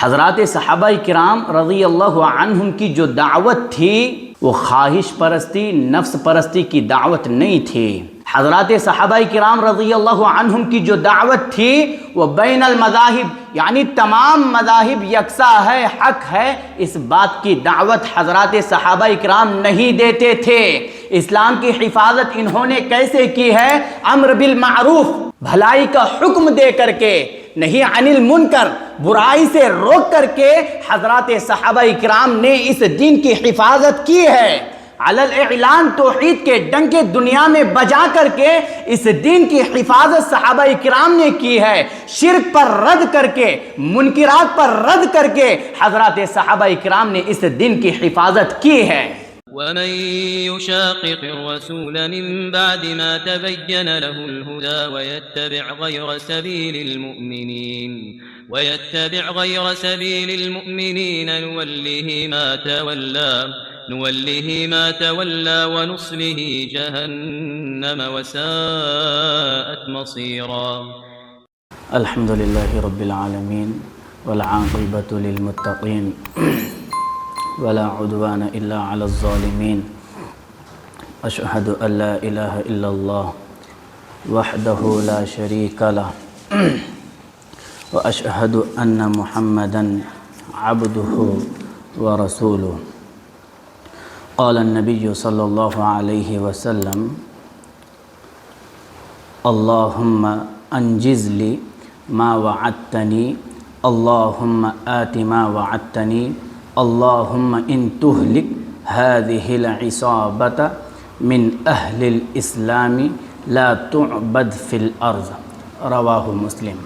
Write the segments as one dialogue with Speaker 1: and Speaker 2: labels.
Speaker 1: حضرات صحابہ کرام رضی اللہ عنہم کی جو دعوت تھی وہ خواہش پرستی، نفس پرستی کی دعوت نہیں تھی۔ حضرات صحابہ کرام رضی اللہ عنہم کی جو دعوت تھی وہ بین المذاہب، یعنی تمام مذاہب یکساں ہے، حق ہے، اس بات کی دعوت حضرات صحابہ کرام نہیں دیتے تھے۔ اسلام کی حفاظت انہوں نے کیسے کی ہے؟ امر بالمعروف، بھلائی کا حکم دے کر کے، نہیں عن المنکر، برائی سے روک کر کے حضرات صحابہ کرام نے اس دین کی حفاظت کی ہے۔ علی الاعلان، توحید کے ڈنکے دنیا میں بجا کر کے اس دین کی حفاظت صحابہ کرام نے کی ہے۔ شرک پر رد کر کے، منکرات پر رد کر کے حضرات صحابہ کرام نے اس دین کی حفاظت کی ہے۔
Speaker 2: ومن يشاقق الرسول من بعد ما تبين له الهدى ويتبع غير سبيل المؤمنين نوله ما تولى ونصله جهنم وساءت مصيرا۔
Speaker 1: الحمد لله رب العالمين والعاقبة للمتقين ولا عدوان إلا على الظالمين، أشهد أن لا إله إلا الله وحده لا شريك له وأشهد أن محمدا عبده ورسوله۔ قال النبي صلى الله عليه وسلم: اللهم أنجز لي ما وعدتني، اللهم آت ما وعدتني، اللهم إن تهلك هذه العصابة من أهل الإسلام لا تعبد في الأرض۔ رواہ مسلم۔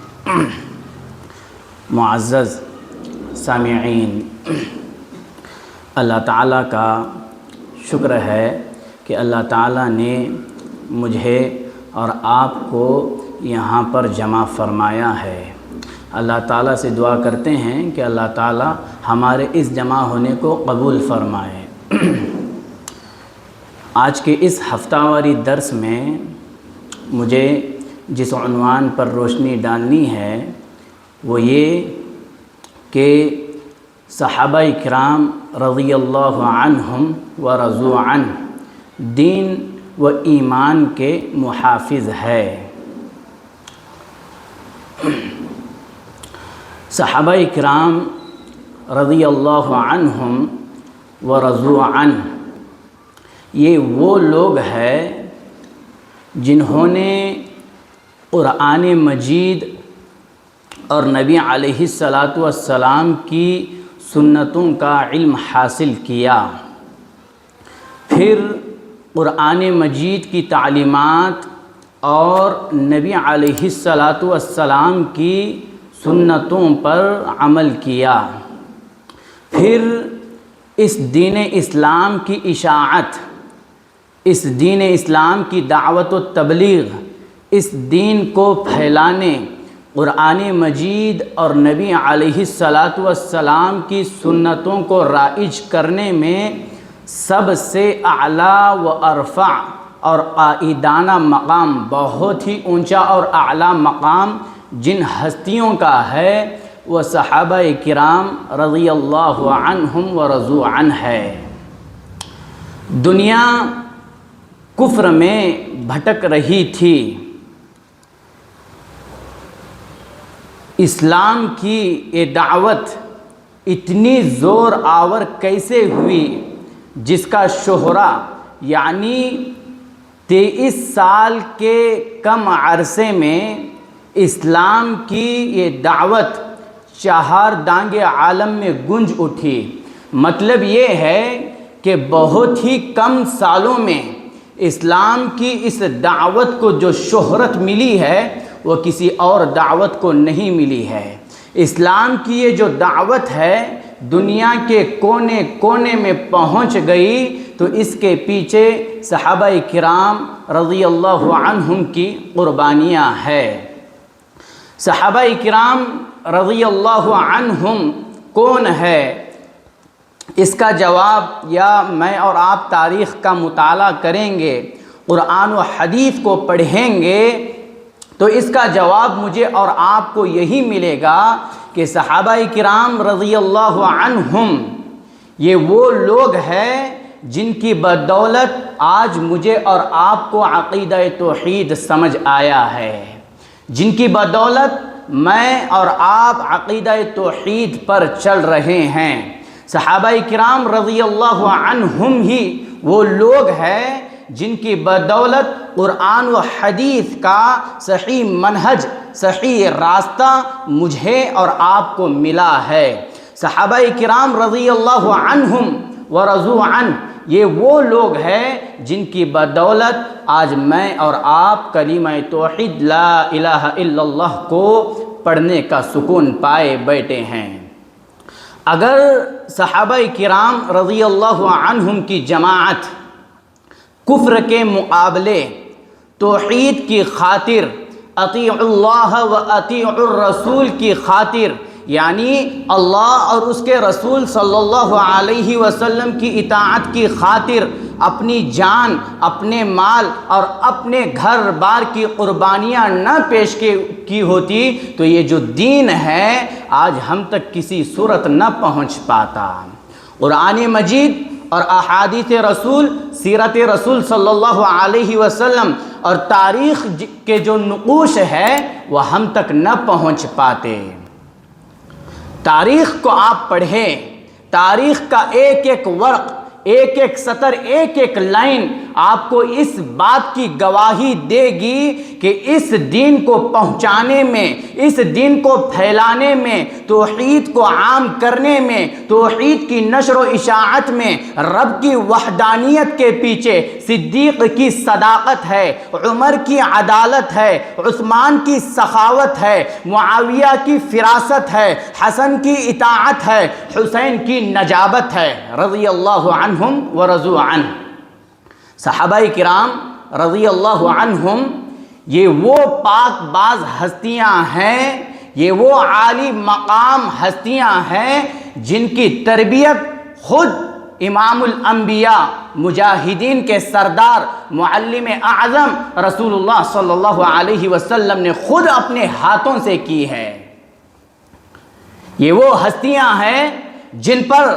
Speaker 1: معزز سامعین، اللہ تعالیٰ کا شکر ہے کہ اللہ تعالیٰ نے مجھے اور آپ کو یہاں پر جمع فرمایا ہے۔ اللہ تعالیٰ سے دعا کرتے ہیں کہ اللہ تعالیٰ ہمارے اس جمع ہونے کو قبول فرمائے۔ آج کے اس ہفتہ واری درس میں مجھے جس عنوان پر روشنی ڈالنی ہے وہ یہ کہ صحابہ کرام رضی اللہ عنہم و رضوا عنہ دین و ایمان کے محافظ ہے۔ صحابہ کرام رضی اللہ عنہم و رضوا عنہ یہ وہ لوگ ہیں جنہوں نے قرآن مجید اور نبی علیہ السلام کی سنتوں کا علم حاصل کیا، پھر قرآن مجید کی تعلیمات اور نبی علیہ السلام کی سنتوں پر عمل کیا، پھر اس دین اسلام کی اشاعت، اس دین اسلام کی دعوت و تبلیغ، اس دین کو پھیلانے، قرآن مجید اور نبی علیہ السلام کی سنتوں کو رائج کرنے میں سب سے اعلیٰ و ارفع اور قائدانہ مقام، بہت ہی اونچا اور اعلیٰ مقام جن ہستیوں کا ہے وہ صحابہ کرام رضی اللہ عنہم و رضوا عنہ ہے۔ دنیا کفر میں بھٹک رہی تھی، اسلام کی یہ دعوت اتنی زور آور کیسے ہوئی جس کا شہرہ یعنی 23 سال کے کم عرصے میں اسلام کی یہ دعوت چہار دانگے عالم میں گونج اٹھی۔ مطلب یہ ہے کہ بہت ہی کم سالوں میں اسلام کی اس دعوت کو جو شہرت ملی ہے وہ کسی اور دعوت کو نہیں ملی ہے۔ اسلام کی یہ جو دعوت ہے دنیا کے کونے کونے میں پہنچ گئی تو اس کے پیچھے صحابہ کرام رضی اللہ عنہم کی قربانیاں ہیں۔ صحابہ کرام رضی اللہ عنہم کون ہے؟ اس کا جواب یا میں اور آپ تاریخ کا مطالعہ کریں گے، قرآن و حدیث کو پڑھیں گے تو اس کا جواب مجھے اور آپ کو یہی ملے گا کہ صحابہ کرام رضی اللہ عنہم یہ وہ لوگ ہیں جن کی بدولت آج مجھے اور آپ کو عقیدہ توحید سمجھ آیا ہے، جن کی بدولت میں اور آپ عقیدہ توحید پر چل رہے ہیں۔ صحابہ کرام رضی اللہ عنہم ہی وہ لوگ ہیں جن کی بدولت قرآن و حدیث کا صحیح منہج، صحیح راستہ مجھے اور آپ کو ملا ہے۔ صحابہ کرام رضی اللہ عنہم ورضوا عنہ یہ وہ لوگ ہیں جن کی بدولت آج میں اور آپ کلمہ توحید لا الہ الا اللہ کو پڑھنے کا سکون پائے بیٹھے ہیں۔ اگر صحابہ کرام رضی اللہ عنہم کی جماعت کفر کے مقابلے توحید کی خاطر، اطیعوا اللہ و اطیعوا الرسول کی خاطر، یعنی اللہ اور اس کے رسول صلی اللہ علیہ وسلم کی اطاعت کی خاطر اپنی جان، اپنے مال اور اپنے گھر بار کی قربانیاں نہ پیش کی ہوتی تو یہ جو دین ہے آج ہم تک کسی صورت نہ پہنچ پاتا۔ قرآن مجید اور احادیث رسول، سیرت رسول صلی اللہ علیہ وسلم اور تاریخ کے جو نقوش ہے وہ ہم تک نہ پہنچ پاتے۔ تاریخ کو آپ پڑھیں، تاریخ کا ایک ایک ورق، ایک ایک سطر، ایک ایک لائن آپ کو اس بات کی گواہی دے گی کہ اس دین کو پہنچانے میں، اس دین کو پھیلانے میں، توحید کو عام کرنے میں، توحید کی نشر و اشاعت میں رب کی وحدانیت کے پیچھے صدیق کی صداقت ہے، عمر کی عدالت ہے، عثمان کی سخاوت ہے، معاویہ کی فراست ہے، حسن کی اطاعت ہے، حسین کی نجابت ہے رضی اللہ عنہم ورضوا عنہ۔ صحابہ کرام رضی اللہ عنہم یہ وہ پاک باز ہستیاں ہیں، یہ وہ عالی مقام ہستیاں ہیں جن کی تربیت خود امام الانبیاء، مجاہدین کے سردار، معلم اعظم رسول اللہ صلی اللہ علیہ وسلم نے خود اپنے ہاتھوں سے کی ہے۔ یہ وہ ہستیاں ہیں جن پر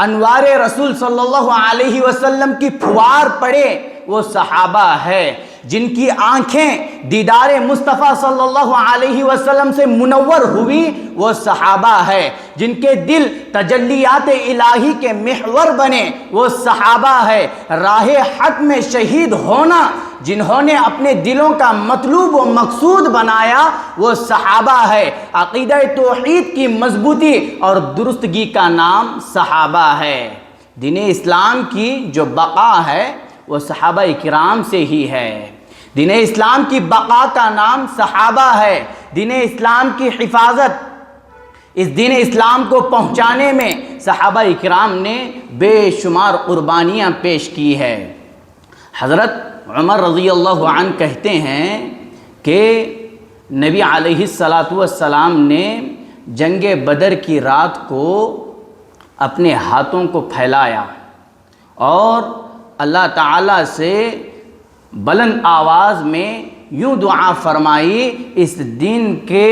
Speaker 1: انوار رسول صلی اللہ علیہ وسلم کی پھوار پڑے وہ صحابہ ہے، جن کی آنکھیں دیدار مصطفیٰ صلی اللہ علیہ وسلم سے منور ہوئی وہ صحابہ ہے، جن کے دل تجلیات الہی کے محور بنے وہ صحابہ ہے، راہ حق میں شہید ہونا جنہوں نے اپنے دلوں کا مطلوب و مقصود بنایا وہ صحابہ ہے، عقیدہ توحید کی مضبوطی اور درستگی کا نام صحابہ ہے۔ دین اسلام کی جو بقا ہے وہ صحابہ کرام سے ہی ہے، دین اسلام کی بقا کا نام صحابہ ہے، دین اسلام کی حفاظت، اس دین اسلام کو پہنچانے میں صحابہ کرام نے بے شمار قربانیاں پیش کی ہے۔ حضرت عمر رضی اللہ عنہ کہتے ہیں کہ نبی علیہ السلام نے جنگ بدر کی رات کو اپنے ہاتھوں کو پھیلایا اور اللہ تعالیٰ سے بلند آواز میں یوں دعا فرمائی اس دین کے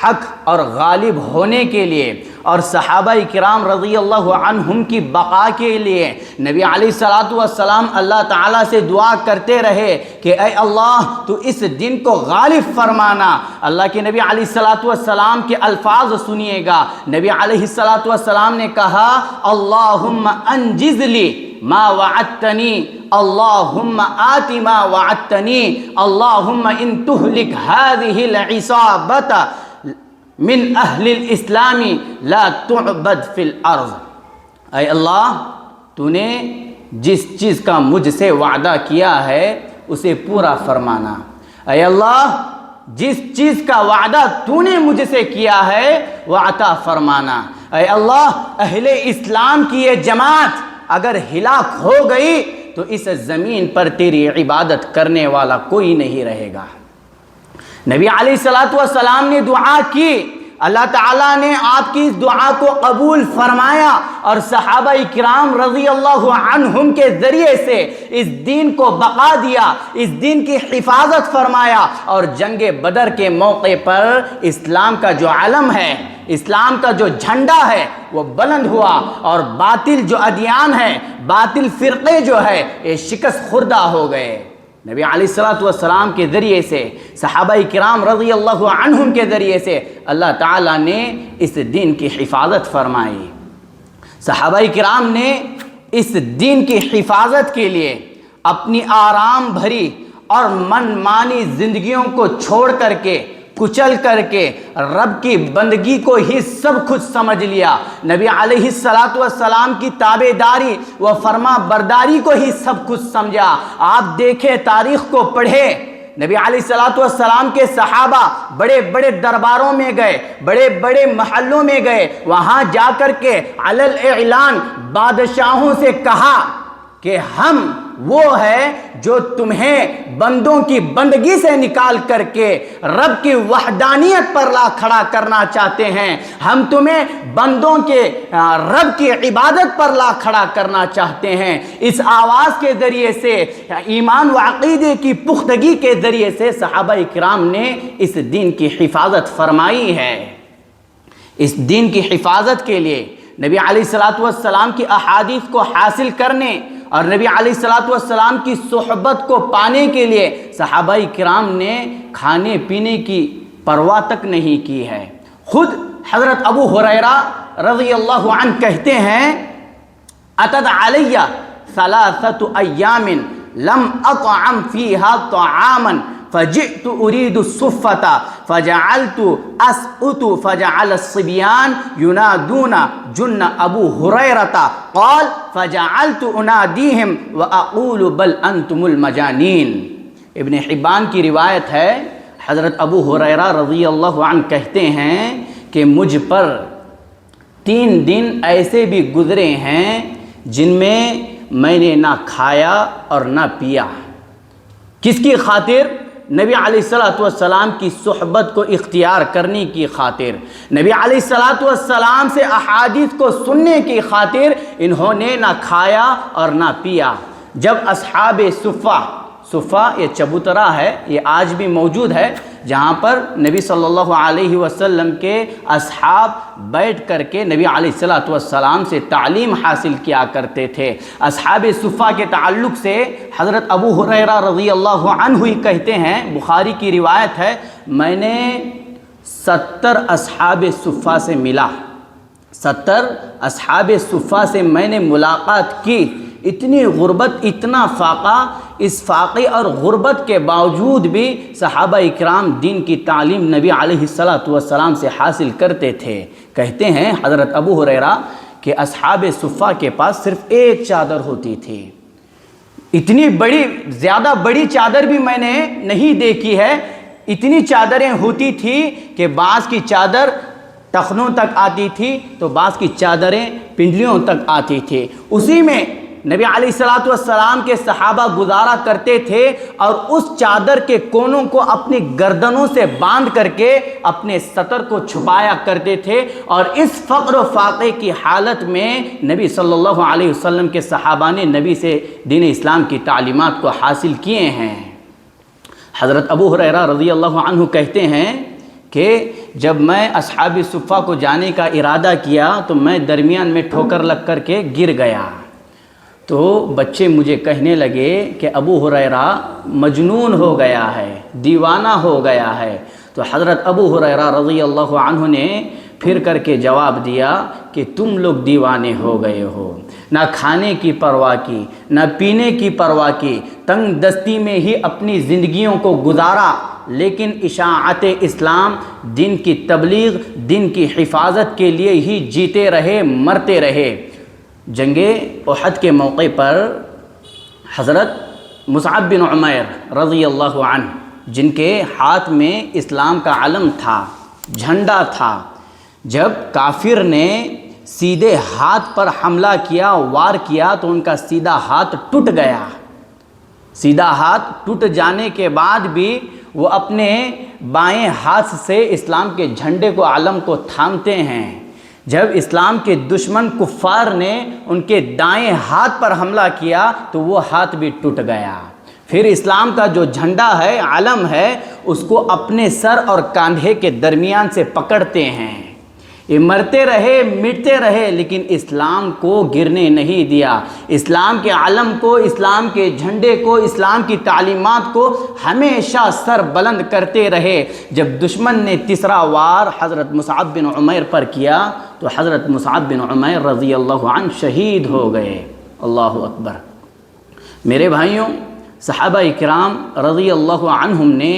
Speaker 1: حق اور غالب ہونے کے لیے اور صحابہ کرام رضی اللہ عنہم کی بقا کے لیے نبی علیہ السلام اللہ تعالیٰ سے دعا کرتے رہے کہ اے اللہ تو اس دن کو غالب فرمانا۔ اللہ کے نبی علیہ السلام کے الفاظ سنیے گا، نبی علیہ السلام نے کہا اللہم انجز لی ما وعدتنی، اللہم آت ما وعدتنی، اللہم ان تہلک هذه العصابۃ من اہل الاسلام لا تعبد فی الارض۔ اے اللہ تو نے جس چیز کا مجھ سے وعدہ کیا ہے اسے پورا فرمانا، اے اللہ جس چیز کا وعدہ تو نے مجھ سے کیا ہے وہ عطا فرمانا، اے اللہ اہل اسلام کی یہ جماعت اگر ہلاک ہو گئی تو اس زمین پر تیری عبادت کرنے والا کوئی نہیں رہے گا۔ نبی علیہ السلام نے دعا کی اللہ تعالیٰ نے آپ کی اس دعا کو قبول فرمایا اور صحابہ کرام رضی اللہ عنہم کے ذریعے سے اس دین کو بقا دیا، اس دین کی حفاظت فرمایا، اور جنگ بدر کے موقع پر اسلام کا جو علم ہے، اسلام کا جو جھنڈا ہے وہ بلند ہوا، اور باطل جو ادیان ہے، باطل فرقے جو ہے، یہ شکست خوردہ ہو گئے۔ نبی علیہ الصلوۃ والسلام کے ذریعے سے، صحابہ کرام رضی اللہ عنہم کے ذریعے سے اللہ تعالیٰ نے اس دین کی حفاظت فرمائی۔ صحابہ کرام نے اس دین کی حفاظت کے لیے اپنی آرام بھری اور من مانی زندگیوں کو چھوڑ کر کے، کچل کر کے رب کی بندگی کو ہی سب کچھ سمجھ لیا، نبی علیہ الصلوۃ والسلام کی تابع داری و فرما برداری کو ہی سب کچھ سمجھا۔ آپ دیکھیں، تاریخ کو پڑھیں، نبی علیہ الصلوۃ والسلام کے صحابہ بڑے بڑے درباروں میں گئے، بڑے بڑے محلوں میں گئے، وہاں جا کر کے علی الاعلان بادشاہوں سے کہا کہ ہم وہ ہے جو تمہیں بندوں کی بندگی سے نکال کر کے رب کی وحدانیت پر لا کھڑا کرنا چاہتے ہیں، ہم تمہیں بندوں کے رب کی عبادت پر لا کھڑا کرنا چاہتے ہیں۔ اس آواز کے ذریعے سے، ایمان و عقیدے کی پختگی کے ذریعے سے صحابہ کرام نے اس دین کی حفاظت فرمائی ہے۔ اس دین کی حفاظت کے لیے نبی علیہ الصلوۃ والسلام کی احادیث کو حاصل کرنے اور نبی علیہ الصلوۃ والسلام کی صحبت کو پانے کے لیے صحابہ کرام نے کھانے پینے کی پرواہ تک نہیں کی ہے۔ خود حضرت ابو ہریرہ رضی اللہ عنہ کہتے ہیں، اتت علی ثلاثۃ ایام لم اطعم فیها طعاما فجئت اريد الصفة فجعلت اسقط فجعل الصبيان ينادون جن ابو هريرة قال فجعلت اناديهم واقول بل انتم المجانين۔ ابن حبان کی روایت ہے، حضرت ابو ہریرہ رضی اللہ عنہ کہتے ہیں کہ مجھ پر 3 دن ایسے بھی گزرے ہیں جن میں میں نے نہ کھایا اور نہ پیا۔ کس کی خاطر؟ نبی علیہ الصلوۃ والسلام کی صحبت کو اختیار کرنے کی خاطر، نبی علیہ الصلوۃ والسلام سے احادیث کو سننے کی خاطر انہوں نے نہ کھایا اور نہ پیا۔ جب اصحاب صفہ یہ چبوترا ہے، یہ آج بھی موجود ہے، جہاں پر نبی صلی اللہ علیہ وسلم کے اصحاب بیٹھ کر کے نبی علیہ الصلوۃ والسلام سے تعلیم حاصل کیا کرتے تھے۔ اصحاب صفہ کے تعلق سے حضرت ابو ہریرہ رضی اللہ عنہ ہی کہتے ہیں، بخاری کی روایت ہے، میں نے 70 اصحاب صفہ سے ملا، 70 اصحاب صفہ سے میں نے ملاقات کی۔ اتنی غربت، اتنا فاقہ، اس فاقے اور غربت کے باوجود بھی صحابہ اکرام دین کی تعلیم نبی علیہ الصلوۃ والسلام سے حاصل کرتے تھے۔ کہتے ہیں حضرت ابو ہریرہ کہ اصحاب صفہ کے پاس صرف ایک چادر ہوتی تھی، اتنی بڑی، زیادہ بڑی چادر بھی میں نے نہیں دیکھی ہے۔ اتنی چادریں ہوتی تھی کہ بعض کی چادر ٹخنوں تک آتی تھی تو بعض کی چادریں پنڈلیوں تک آتی تھی، اسی میں نبی علیہ الصلوۃ والسلام کے صحابہ گزارا کرتے تھے، اور اس چادر کے کونوں کو اپنی گردنوں سے باندھ کر کے اپنے سطر کو چھپایا کرتے تھے، اور اس فقر و فاقے کی حالت میں نبی صلی اللہ علیہ وسلم کے صحابہ نے نبی سے دین اسلام کی تعلیمات کو حاصل کیے ہیں۔ حضرت ابو ہریرہ رضی اللہ عنہ کہتے ہیں کہ جب میں اصحاب صفہ کو جانے کا ارادہ کیا تو میں درمیان میں ٹھوکر لگ کر کے گر گیا، تو بچے مجھے کہنے لگے کہ ابو ہریرہ مجنون ہو گیا ہے، دیوانہ ہو گیا ہے۔ تو حضرت ابو ہریرہ رضی اللہ عنہ نے پھر کر کے جواب دیا کہ تم لوگ دیوانے ہو گئے ہو، نہ کھانے کی پرواہ کی، نہ پینے کی پرواہ کی، تنگ دستی میں ہی اپنی زندگیوں کو گزارا، لیکن اشاعت اسلام، دین کی تبلیغ، دین کی حفاظت کے لیے ہی جیتے رہے، مرتے رہے۔ جنگ احد کے موقع پر حضرت مصعب بن عمیر رضی اللہ عنہ، جن کے ہاتھ میں اسلام کا علم تھا، جھنڈا تھا، جب کافر نے سیدھے ہاتھ پر حملہ کیا، وار کیا، تو ان کا سیدھا ہاتھ ٹوٹ گیا۔ سیدھا ہاتھ ٹوٹ جانے کے بعد بھی وہ اپنے بائیں ہاتھ سے اسلام کے جھنڈے کو، علم کو تھامتے ہیں۔ جب اسلام کے دشمن کفار نے ان کے دائیں ہاتھ پر حملہ کیا تو وہ ہاتھ بھی ٹوٹ گیا۔ پھر اسلام کا جو جھنڈا ہے، علم ہے، اس کو اپنے سر اور کاندھے کے درمیان سے پکڑتے ہیں۔ یہ مرتے رہے، مٹتے رہے، لیکن اسلام کو گرنے نہیں دیا۔ اسلام کے علم کو، اسلام کے جھنڈے کو، اسلام کی تعلیمات کو ہمیشہ سر بلند کرتے رہے۔ جب دشمن نے تیسرا وار حضرت مصعب بن عمیر پر کیا تو حضرت مصعب بن عمیر رضی اللہ عنہ شہید ہو گئے۔ اللہ اکبر۔ میرے بھائیوں، صحابہ کرام رضی اللہ عنہم نے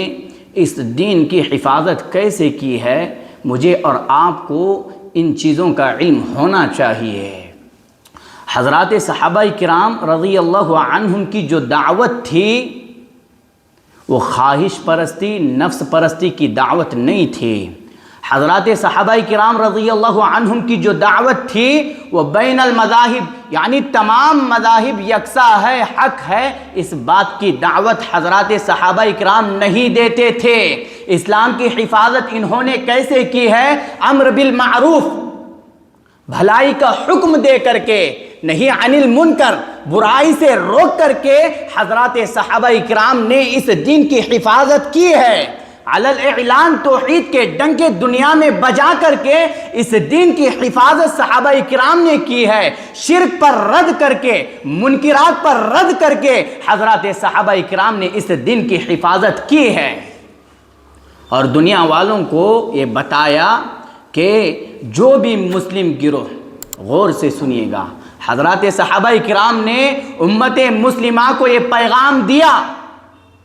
Speaker 1: اس دین کی حفاظت کیسے کی ہے، مجھے اور آپ کو ان چیزوں کا علم ہونا چاہیے۔ حضرات صحابہ کرام رضی اللہ عنہم کی جو دعوت تھی وہ خواہش پرستی، نفس پرستی کی دعوت نہیں تھی۔ حضرات صحابہ کرام رضی اللہ عنہم کی جو دعوت تھی وہ بین المذاہب، یعنی تمام مذاہب یکساں ہے، حق ہے، اس بات کی دعوت حضرات صحابہ کرام نہیں دیتے تھے۔ اسلام کی حفاظت انہوں نے کیسے کی ہے؟ امر بالمعروف، بھلائی کا حکم دے کر کے، نہیں عن المنکر، برائی سے روک کر کے حضرات صحابہ کرام نے اس دین کی حفاظت کی ہے۔ علی الاعلان، توحید کے ڈنکے دنیا میں بجا کر کے اس دین کی حفاظت صحابہ کرام نے کی ہے۔ شرک پر رد کر کے، منکرات پر رد کر کے حضرات صحابہ کرام نے اس دین کی حفاظت کی ہے، اور دنیا والوں کو یہ بتایا کہ جو بھی مسلم گروہ، غور سے سنیے گا، حضرات صحابہ کرام نے امت مسلمہ کو یہ پیغام دیا،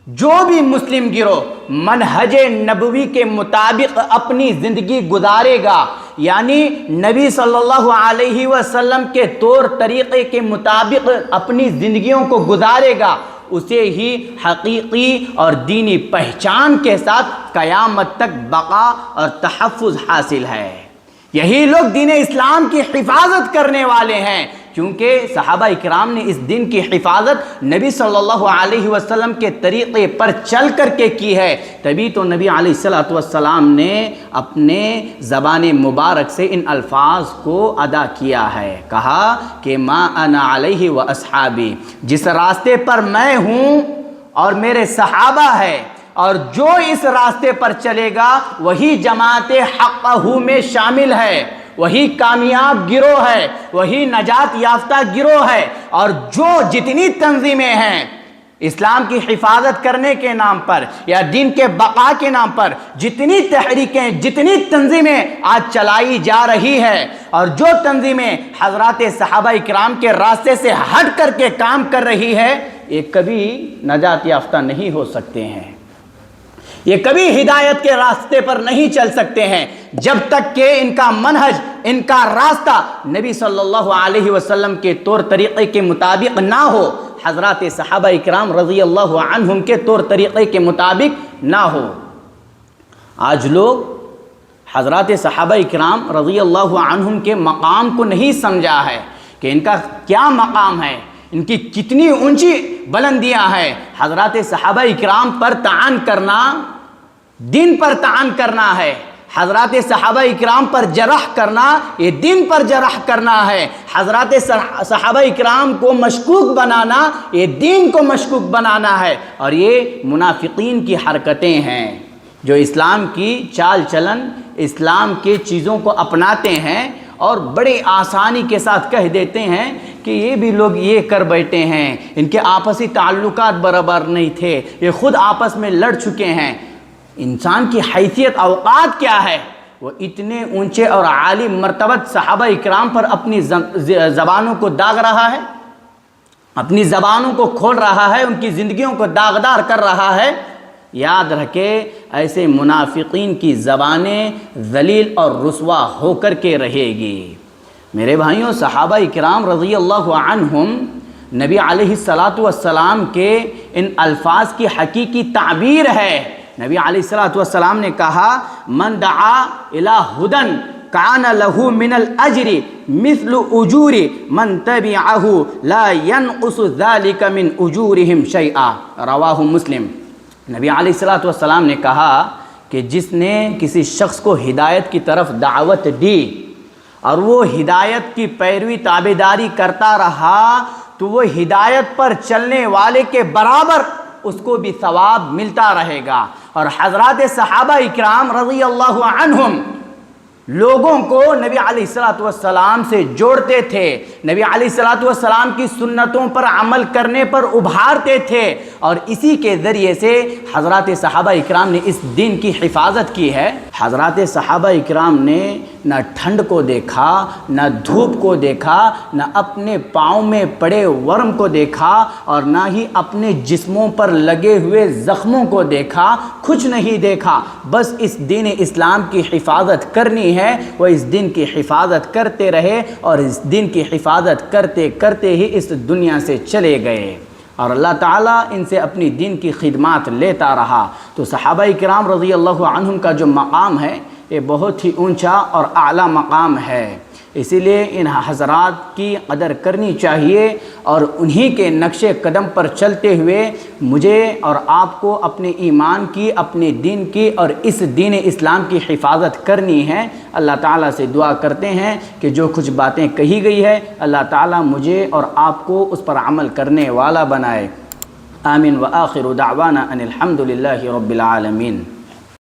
Speaker 1: جو بھی مسلم گروہ منہج نبوی کے مطابق اپنی زندگی گزارے گا، یعنی نبی صلی اللہ علیہ وسلم کے طور طریقے کے مطابق اپنی زندگیوں کو گزارے گا، اسے ہی حقیقی اور دینی پہچان کے ساتھ قیامت تک بقا اور تحفظ حاصل ہے۔ یہی لوگ دین اسلام کی حفاظت کرنے والے ہیں، کیونکہ صحابہ کرام نے اس دین کی حفاظت نبی صلی اللہ علیہ وسلم کے طریقے پر چل کر کے کی ہے۔ تبھی تو نبی علیہ السلام نے اپنے زبان مبارک سے ان الفاظ کو ادا کیا ہے، کہا کہ ما انا علیہ و اصحابی، جس راستے پر میں ہوں اور میرے صحابہ ہے، اور جو اس راستے پر چلے گا وہی جماعت حقہ میں شامل ہے، وہی کامیاب گروہ ہے، وہی نجات یافتہ گروہ ہے۔ اور جو جتنی تنظیمیں ہیں اسلام کی حفاظت کرنے کے نام پر یا دین کے بقا کے نام پر، جتنی تحریکیں، جتنی تنظیمیں آج چلائی جا رہی ہے، اور جو تنظیمیں حضرات صحابہ کرام کے راستے سے ہٹ کر کے کام کر رہی ہے، یہ کبھی نجات یافتہ نہیں ہو سکتے ہیں، یہ کبھی ہدایت کے راستے پر نہیں چل سکتے ہیں، جب تک کہ ان کا منہج، ان کا راستہ نبی صلی اللہ علیہ وسلم کے طور طریقے کے مطابق نہ ہو، حضرات صحابہ کرام رضی اللہ عنہم کے طور طریقے کے مطابق نہ ہو۔ آج لوگ حضرات صحابہ کرام رضی اللہ عنہم کے مقام کو نہیں سمجھا ہے کہ ان کا کیا مقام ہے، ان کی کتنی اونچی بلندیاں ہیں۔ حضرات صحابہ کرام پر طعن کرنا دین پر طعن کرنا ہے، حضرات صحابہ کرام پر جرح کرنا یہ دین پر جرح کرنا ہے، حضرات صحابہ کرام کو مشکوک بنانا یہ دین کو مشکوک بنانا ہے، اور یہ منافقین کی حرکتیں ہیں جو اسلام کی چال چلن، اسلام کے چیزوں کو اپناتے ہیں اور بڑی آسانی کے ساتھ کہہ دیتے ہیں کہ یہ بھی لوگ یہ کر بیٹھے ہیں، ان کے آپسی تعلقات برابر نہیں تھے، یہ خود آپس میں لڑ چکے ہیں۔ انسان کی حیثیت اوقات کیا ہے؟ وہ اتنے اونچے اور عالی مرتبت صحابہ کرام پر اپنی زبانوں کو داغ رہا ہے، اپنی زبانوں کو کھول رہا ہے، ان کی زندگیوں کو داغدار کر رہا ہے۔ یاد رکھے ایسے منافقین کی زبانیں ذلیل اور رسوا ہو کر کے رہے گی۔ میرے بھائیوں، صحابہ کرام رضی اللہ عنہم نبی علیہ السلام کے ان الفاظ کی حقیقی تعبیر ہے۔ نبی علیہ السلام نے کہا من دعا الی ہدن کان لہ من الاجر مثل اجور من تبعہ لا ينقص ذلك من اجورہم شیئا، رواہ مسلم۔ نبی علیہ الصلوۃ والسلام نے کہا کہ جس نے کسی شخص کو ہدایت کی طرف دعوت دی اور وہ ہدایت کی پیروی تابعداری کرتا رہا تو وہ ہدایت پر چلنے والے کے برابر اس کو بھی ثواب ملتا رہے گا۔ اور حضرات صحابہ اکرام رضی اللہ عنہم لوگوں کو نبی علیہ الصلوۃ والسلام سے جوڑتے تھے، نبی علیہ الصلوۃ والسلام کی سنتوں پر عمل کرنے پر ابھارتے تھے، اور اسی کے ذریعے سے حضرات صحابہ اکرام نے اس دین کی حفاظت کی ہے۔ حضرات صحابہ اکرام نے نہ ٹھنڈ کو دیکھا، نہ دھوپ کو دیکھا، نہ اپنے پاؤں میں پڑے ورم کو دیکھا، اور نہ ہی اپنے جسموں پر لگے ہوئے زخموں کو دیکھا، کچھ نہیں دیکھا، بس اس دین اسلام کی حفاظت کرنی ہے۔ وہ اس دن کی حفاظت کرتے رہے اور اس دن کی حفاظت کرتے کرتے ہی اس دنیا سے چلے گئے، اور اللہ تعالیٰ ان سے اپنی دین کی خدمات لیتا رہا۔ تو صحابہ کرام رضی اللہ عنہم کا جو مقام ہے یہ بہت ہی اونچا اور اعلیٰ مقام ہے، اسی لیے ان حضرات کی قدر کرنی چاہیے، اور انہی کے نقش قدم پر چلتے ہوئے مجھے اور آپ کو اپنے ایمان کی، اپنے دین کی اور اس دین اسلام کی حفاظت کرنی ہے۔ اللہ تعالیٰ سے دعا کرتے ہیں کہ جو کچھ باتیں کہی گئی ہے اللہ تعالیٰ مجھے اور آپ کو اس پر عمل کرنے والا بنائے۔ آمین۔ وآخر دعوانا ان الحمد للہ رب العالمین۔